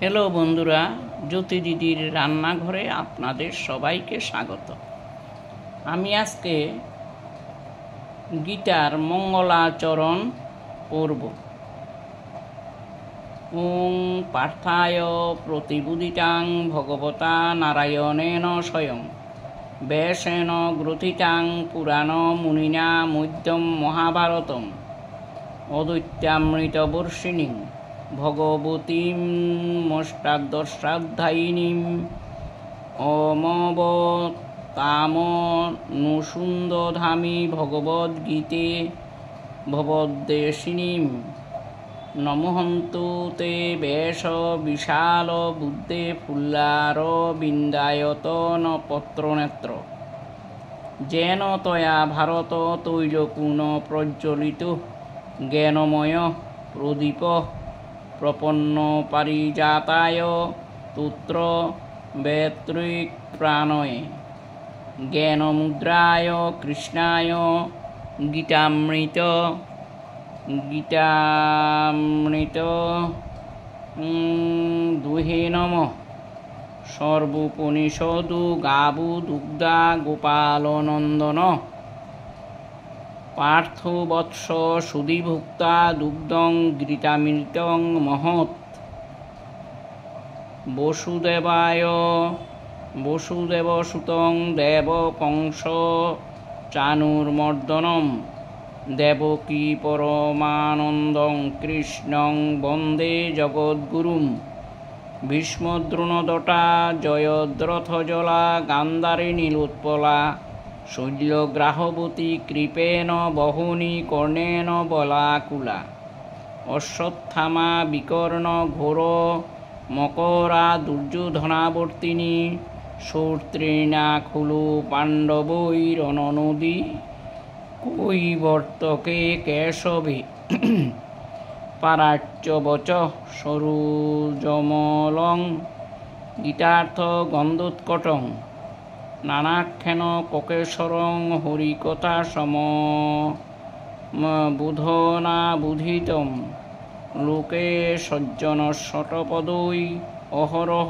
Hello বন্ধুরা, জ্যোতি দিদির রান্নাঘরে আপনাদের সবাইকে স্বাগত। আমি আজকে গীতার মঙ্গলাচরণ পড়ব। ওং পার্থায় প্রতিবুদিতাং ভগবতা নারায়ণেন স্বয়ং ব্যাসেন গ্রথিতাং পুরাণ মুনিনা মধ্যম মহাভারতম অদ্বৈতামৃতবর্ষিণীং ভগবতীম অষ্টাদশাধ্যায়িনীম অমবতামনুসুন্দধামি ভগবদ্গীতে ভবদ্দেশিনীম নমঃন্তু তে বেশ বিশাল বুদ্ধে ফুল্লার বিন্দায়তন পত্রনেত্র যেন তয়া ভারত তৈলকুন প্রজ্বলিত জ্ঞানময় প্রদীপ প্রপন্ন পারিজাতায় তুত্র বেত্রিক প্রাণয়ে জ্ঞানমুদ্রায় কৃষ্ণায় গীতামৃত দুহে নমঃ। সর্বোপনিষদু গাবু দুগ্ধা গোপালনন্দন পার্থবৎস সুধিভুক্তা দুগ্ধং ঘৃতামৃতং মহৎ বসুদেবসুতং দেবকংস চানুর্মর্দনম দেবকী পরমানন্দং কৃষ্ণং বন্দে জগদ্গুরুম ভীষ্মদ্রোণদটা জয়দ্রথজলা গান্ধারী নীলোৎপলা শৈলগ্রাহবতী কৃপেণ বহূনি কর্ণেন বলাকুলা অশ্বত্থামা বিকর্ণ ঘোর মকরা দুর্যোধনাবর্তিনী সৌত্রিণা খুলু পাণ্ডবৈরননদী কৈবর্তকে কেশবে পারাচ্যবচ সরোজমলং গীতার্থ গন্ধোৎকটং নানাখ্যান ককেশ্বরং হরিকথা সমবোধনাবুধিতম লোকে সজ্জন শতপদৈ অহরহ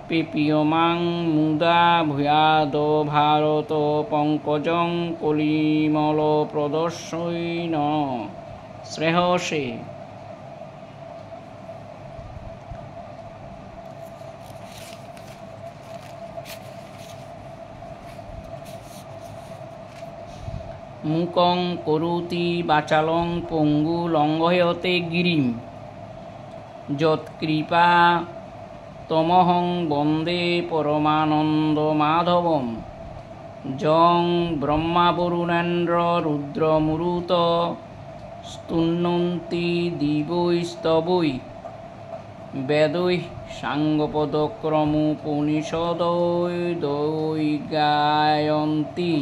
পেপীয়মাং মুদা ভূয়াদ ভারত পঙ্কজং কলিমল প্রদর্শন শ্রেয়সে। মুকং করোতি বাচালং পঙ্গু লঙ্ঘয়তে গিরিম যৎকৃপা তমহং বন্দে পরমানন্দ মাধবম যং ব্রহ্মাবরুণেন্দ্র রুদ্রমুরুত স্তুন্নন্তি দিবৈস্তবৈ বেদৈ সাঙ্গপদক্রমোপনিষদৈ গায়ন্তি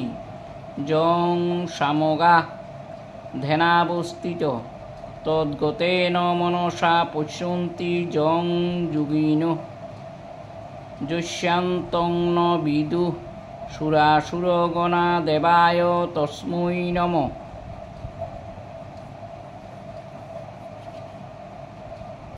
যং সামগা ধ্যানাবস্থিত তদ্গতেন মনসা পশ্যন্তি যং যোগিনো যস্যান্তং ন বিদুঃ সুরাসুরগণা দেবায় তস্मै নমঃ।